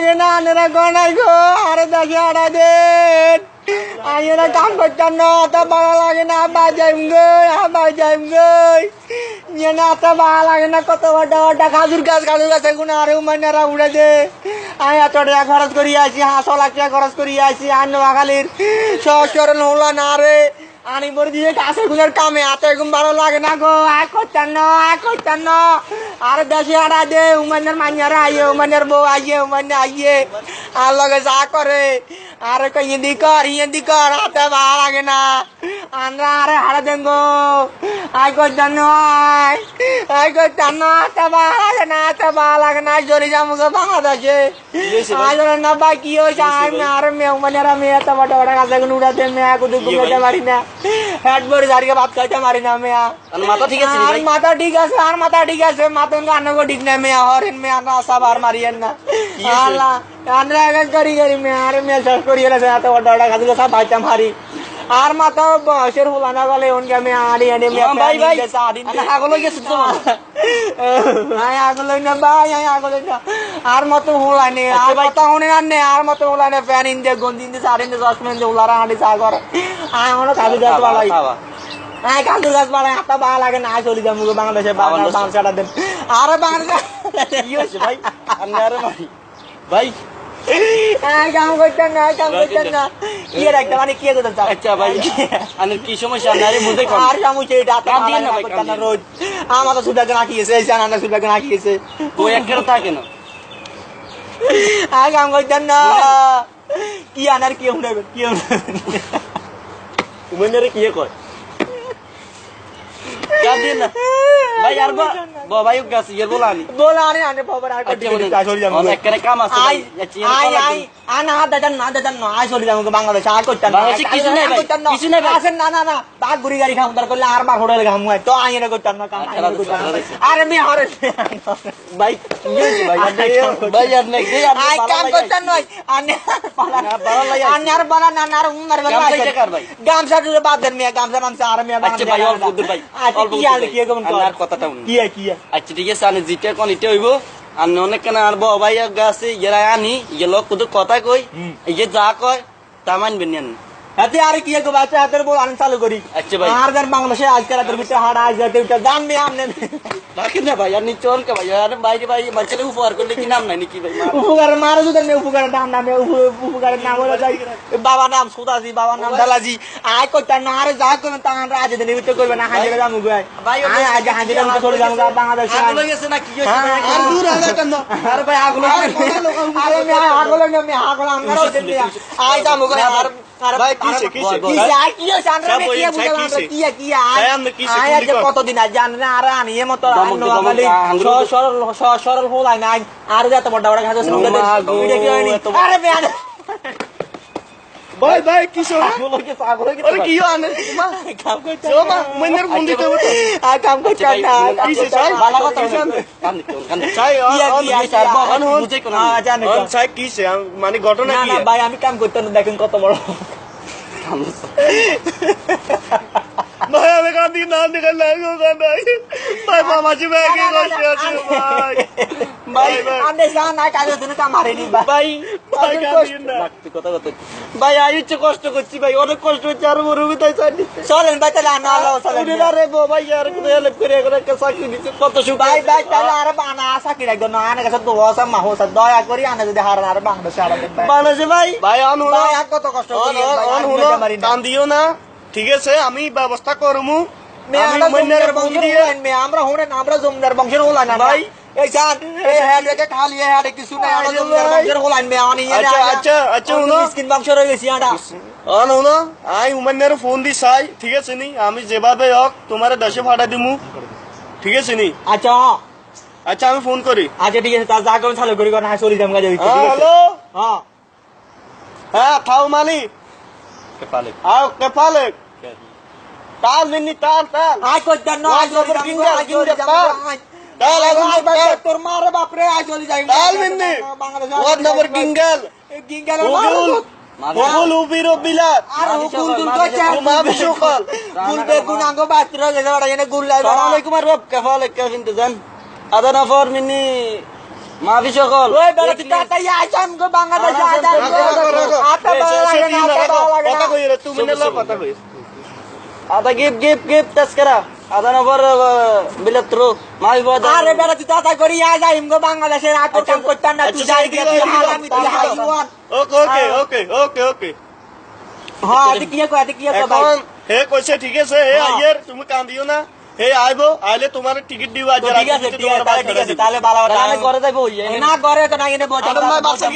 লাগে না আনেরা গনাই গো আরে দেখে আড়া দেন আইরা কাম করতাম না অত ভালো লাগে না বাজাইম গো নিয়ে না অত ভালো লাগে না কত বড় খাজুর গাছ এগুলো আরে উমানেরা উড়ে দে আমি এত টাকা খরচ করি আসি 5 লাখ টাকা খরচ করি আসি আর নোয়াখালীর সরল হলো না রে আনি পরে দিয়ে গাছের গুলোর কামে এত এরকম ভালো লাগে না গো করতাম না আরে দেশে আড়া দে উমানের মাইয়ারা আইয়ে উমানের বউ আইয়ে আর লগে যা করে আরে কই হিন্দি কর হাতে ভালো লাগে না আমরা আরে হারা দেন গো করতাম না হাতে ভালো লাগে না জরি যাবো গো বাংলাদেশে না বা কি হয়েছে আমি আরে মেয়েরা মেয়ে এত বড় গাছে উড়াতে মেয়া কুদু ঘুমাতে পারি না হেড বড়ি ঝাড়িয়ে ভাত খাইতে পারি না মেয়া মাথা ঠিক আছে মাথা ঠিক আছে মাতন গানগো ঠিক না মেয়া হরেন মেয়া না সাবার মারিয়েন না আল্লাহ আমরা করি মেয়া আরে মেয়ে শেষ করিয়ে এত বড় গাছে সব ভাইতাম হারি আর মাথা বয়সের হলা না গেলে ওনকে আমি আড়ি মেয়া আগলো গেছে তো আগলো না আর মতো হলাই নে আর কথা হনে আনে আর মতো হলাই নে ফ্যান ইন দে গন্দিন দে সাড়ে দে 10 মিনিট উলারা আড়ি চা করে আয় মনে কাজু গাছ বাড়াই কাজু গাছ বাড়াই হাতা ভালো লাগে না চলে যাবো বাংলাদেশে বাংলাদেশ দেন আরে বাংলাদেশ কি হয়েছে ভাই আরে ভাই কাম করতেন না কি রাখতে মানে কি করতেন আচ্ছা ভাই আমি কি সমস্যা নারে বুঝে কোন আর সমস্যা এটা কাম দিয়ে না করতেন না রোজ আমার তো সুদা গানা কিয়েছে জানা সুদা গানা কিয়েছে ও এক করে থাকে না কাম করতেন না কি আনার কি উঠবে উমেন্দ্রে কি কয় কাম দিয়ে না ভাই আর ভাই গাছ ইয়ে বলানি আনে বাবা আর কাজ চলে যাবো একবারে কাম আছে আই আনা দাদা না আই চলে যাবো বাংলাদেশ আর করতেন না কিছু নাই আসেন না বাঘ গুড়ি গাড়ি খাম দরকার আর মার হোটেল খাম তো আই এনে করতেন না কাম আরে মে হরে ভাই ভাই আর নাই আই কাম করতেন নয় আনে আর বলা না আর উমর বলা গামছা দুরে বাদ দেন মিয়া গামছা আর মিয়া আচ্ছা ভাই অল্প দূর ভাই অল্প কি কম আর কথাটা কি আচ্ছা ঠিক আছে আমি জিতে কোন ইতে হইব আর অনেক কেন আর ভাই গাছে ইয়েরা আনি ইয়ে লোক কুদুর কথা কই ইয়ে যা কয় তা মানবেন না হাতে আর কি গো বাচ্চা হাতের বল আন চালু করি আচ্ছা ভাই আর গান বাংলাদেশে আজকাল হাতের ভিতরে হাড় আজ যাতে ওটা গান মে আমনে বাকি না ভাই আর নি চল কে ভাই আর ভাই বাচ্চালে উপহার করলে কি নাম নাই নাকি ভাই উপহার মারা যদি না উপহারের নাম নামে উপহারের নাম হলো যাই বাবা নাম সুদাজি বাবা নাম দালাজি আয় কইতা না আর যা করবেন তা আমরা আজ দিন ভিতরে করবে না হাজিরা যামু ভাই ভাই আজ হাজিরা মতো চলে যামু বাংলাদেশে আগুলো গেছে না কি হইছে আর দূর হাজার কেন আর ভাই আগুলো আরে মে আগুলো আমরা আয় যামু আর ভাই কতদিন জানেন আর আনিয়ে মতো সরল হলাই না আর যত বড় বড় ঘাস ভাই ভাই কি কি আনে কাম করতে মনের বন্ধু তো কাম করতে না কিসে চাই ভালো কথা চাই বুঝে কোন জানে চাই কিসে মানে ঘটনা কি ভাই আমি কাম করতে না দেখেন কত বড় ভাই আমি কাম দিন না দেখে লাগো গানাই ভাই মামাজি ভাই কি কষ্ট আছে ভাই ভাই আনে জানা কাজ দিন কা মারেনি ভাই ভাই কথা ভাই আইছে কষ্ট করছি ভাই অনেক কষ্ট হচ্ছে আর বড় বিতাই চাইনি চলেন ভাই তাহলে আনা আলো চলেন আরে ভাই আর কোন হেল্প করে করে চাকরি দিতে কত সুখ ভাই ভাই তাহলে আর বানা চাকরি একদম না আনে কাছে তো ওসা মাহোসা দয়া করি আনে যদি হারান আর বাংলাদেশে আর বাংলাদেশে ভাই ভাই অনুরা কত কষ্ট করি ভাই কান দিও না ঠিক আছে আমি ব্যবস্থা করমু আমরা হরেন আমরা জমিদার বংশের হলা না ভাই এই জান এই হেডকে খালি হেড কিছু না আমরা জমিদার বংশের হলা না আমি আচ্ছা মিসকিন বংশ রয়ে গেছি আটা না আই হুমানের ফোন দি চাই ঠিক আছে নি আমি যেভাবে হোক তোমার দেশে ফাটা দিমু ঠিক আছে নি আচ্ছা আমি ফোন করি আচ্ছা ঠিক আছে তা যা করে চালু করি না চলে যাম গাজে হ্যালো হ্যাঁ থাও মালি কেপালে আও কেপালে তাল মিনি তাল আই কইতান না আজ ওপর কিংগা তাল আগুন তোর মারে বাপ রে আই চলে যাই তাল মিনি ওয়াট নম্বর কিংগাল হুকুল উবিরো বিলাত আর হুকুল দুল কো চা মাবি শুকল গুল বেগুন আঙ্গো বাত্র গেছে বড় এনে গুল লাই আসসালামু আলাইকুম আর রব কেফালে কেফ ইন্তজান আদা নফর মিনি মাফি সকল ওই বেলা তুই তাই আইছাম গো বাংলাদেশে আইছাম আটা ভালো লাগে না কথা কই রে তুমি নেলা কথা কই আদা গিফট তাস্করা আদা নগর বিলত্রু মাই বদা আরে বেলা তুই তাই করি আইছাম গো বাংলাদেশে আটো কাম করতাম না তুই যাই গিয়ে হালামি তুই হাইওয়ান ওকে হ্যাঁ দেখি ভাই এখন হে কইছে ঠিক আছে হে আইয়ের তুমি কান্দিও না হে আইবো আইলে তোমার টিকিট দিও আজ ঠিক আছে তাহলে ভালো কথা আমি ঘরে যাইবো না ঘরে তো না এনে বসে